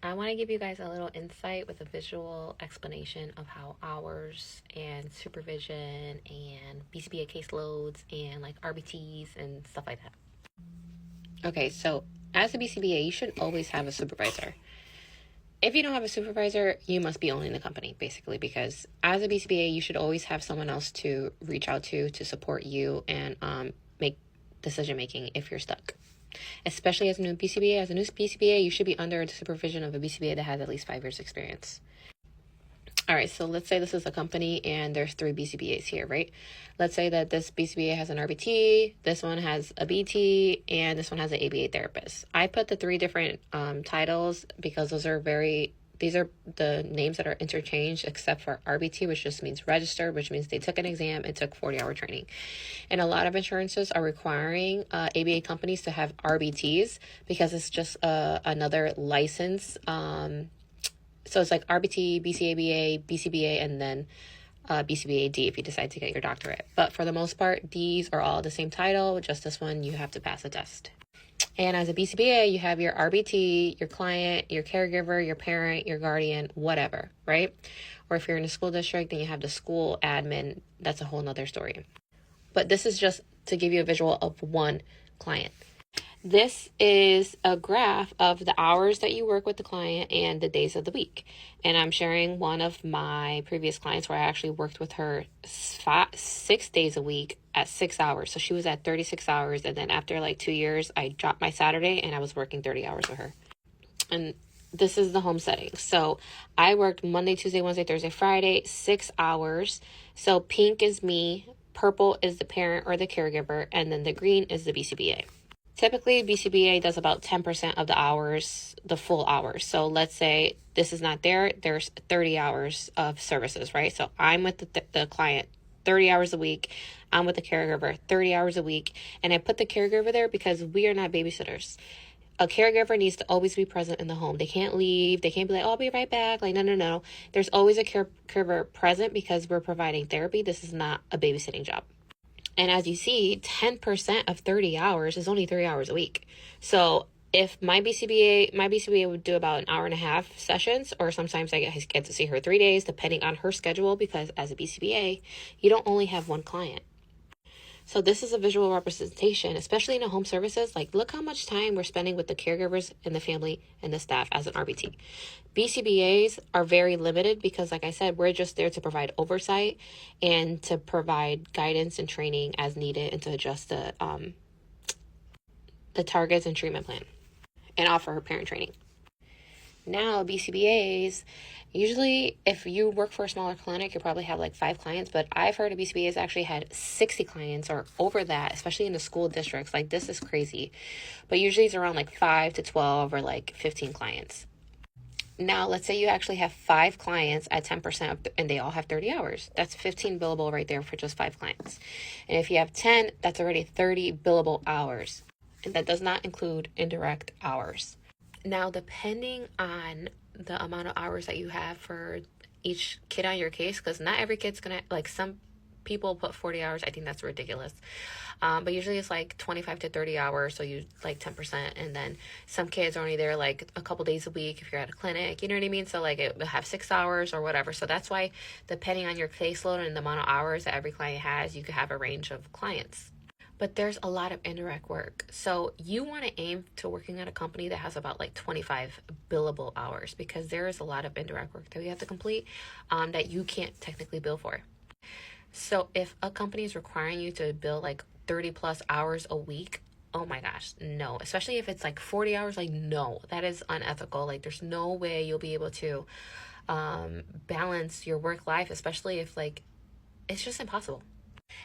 I want to give you guys a little insight with a visual explanation of how hours and supervision and BCBA caseloads and like RBTs and stuff like that. Okay, so as a BCBA, you should always have a supervisor. If you don't have a supervisor, you must be owning the company, basically, because as a BCBA, you should always have someone else to reach out to support you and make decision making if you're stuck. Especially as a new BCBA. As a new BCBA, you should be under the supervision of a BCBA that has at least 5 years experience. All right, so let's say this is a company and there's 3 BCBAs here, right? Let's say that this BCBA has an RBT, this one has a BT, and this one has an ABA therapist. I put the 3 different titles because these are the names that are interchanged, except for RBT, which just means registered, which means they took an exam and took 40-hour training. And a lot of insurances are requiring ABA companies to have RBTs because it's just another license. So it's like RBT, BCABA, BCBA, and then BCBAD if you decide to get your doctorate. But for the most part, these are all the same title, just this one you have to pass a test. And as a BCBA, you have your RBT, your client, your caregiver, your parent, your guardian, whatever, right? Or if you're in a school district, then you have the school admin. That's a whole nother story. But this is just to give you a visual of one client. This is a graph of the hours that you work with the client and the days of the week. And I'm sharing one of my previous clients where I actually worked with her 6 days a week at 6 hours. So she was at 36 hours. And then after like 2 years, I dropped my Saturday and I was working 30 hours with her. And this is the home setting. So I worked Monday, Tuesday, Wednesday, Thursday, Friday, 6 hours. So pink is me, purple is the parent or the caregiver, and then the green is the BCBA. Typically, BCBA does about 10% of the hours, the full hours. So let's say this is not there, there's 30 hours of services, right? So I'm with the client 30 hours a week. I'm with the caregiver 30 hours a week. And I put the caregiver there because we are not babysitters. A caregiver needs to always be present in the home. They can't leave. They can't be like, oh, I'll be right back. Like, no. There's always a caregiver present because we're providing therapy. This is not a babysitting job. And as you see, 10% of 30 hours is only 3 hours a week. So if my BCBA would do about an hour and a half sessions, or sometimes I get to see her 3 days, depending on her schedule, because as a BCBA, you don't only have one client. So this is a visual representation, especially in the home services. Like, look how much time we're spending with the caregivers and the family and the staff as an RBT. BCBAs are very limited because, like I said, we're just there to provide oversight and to provide guidance and training as needed and to adjust the targets and treatment plan and offer her parent training. Now, BCBAs, usually if you work for a smaller clinic, you probably have like 5 clients, but I've heard of BCBAs actually had 60 clients or over that, especially in the school districts. Like, this is crazy. But usually it's around like 5 to 12 or like 15 clients. Now, let's say you actually have 5 clients at 10% and they all have 30 hours. That's 15 billable right there for just 5 clients. And if you have 10, that's already 30 billable hours. And that does not include indirect hours. Now, depending on the amount of hours that you have for each kid on your case, because not every kid's gonna, like, some people put 40 hours. I think that's ridiculous. But usually it's like 25 to 30 hours. So you like 10%. And then some kids are only there like a couple days a week if you're at a clinic, you know what I mean? So like it will have 6 hours or whatever. So that's why depending on your caseload and the amount of hours that every client has, you could have a range of clients. But there's a lot of indirect work. So you want to aim to working at a company that has about like 25 billable hours because there is a lot of indirect work that you have to complete that you can't technically bill for. So if a company is requiring you to bill like 30 plus hours a week, oh my gosh, no. Especially if it's like 40 hours, like no, that is unethical. Like there's no way you'll be able to balance your work life, especially if like, it's just impossible.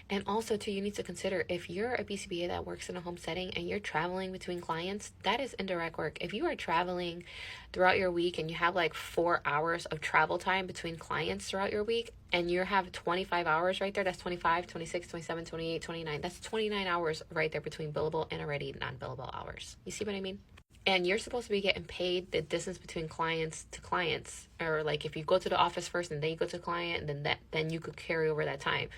And also, too, you need to consider if you're a BCBA that works in a home setting and you're traveling between clients, that is indirect work. If you are traveling throughout your week and you have like 4 hours of travel time between clients throughout your week and you have 25 hours right there, that's 25, 26, 27, 28, 29. That's 29 hours right there between billable and already non-billable hours. You see what I mean? And you're supposed to be getting paid the distance between clients to clients, or like if you go to the office first and then you go to the client, then you could carry over that time.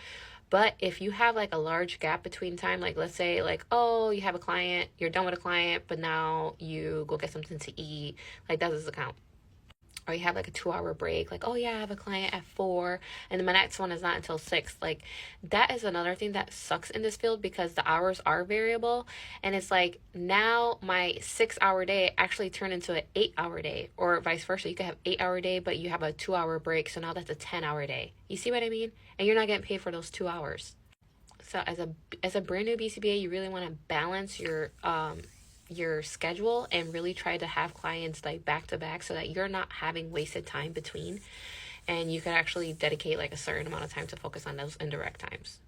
But if you have like a large gap between time, like let's say like, oh, you have a client, you're done with a client, but now you go get something to eat, like that doesn't count. Or you have like a 2 hour break, like, oh yeah, I have a client at 4 and then my next one is not until 6. Like that is another thing that sucks in this field, because the hours are variable, and it's like now my 6 hour day actually turned into an 8 hour day, or vice versa. You could have 8 hour day but you have a 2 hour break, so now that's a 10 hour day. You see what I mean? And you're not getting paid for those 2 hours. So as a brand new BCBA, you really want to balance your schedule and really try to have clients like back to back, so that you're not having wasted time between, and you can actually dedicate like a certain amount of time to focus on those indirect times.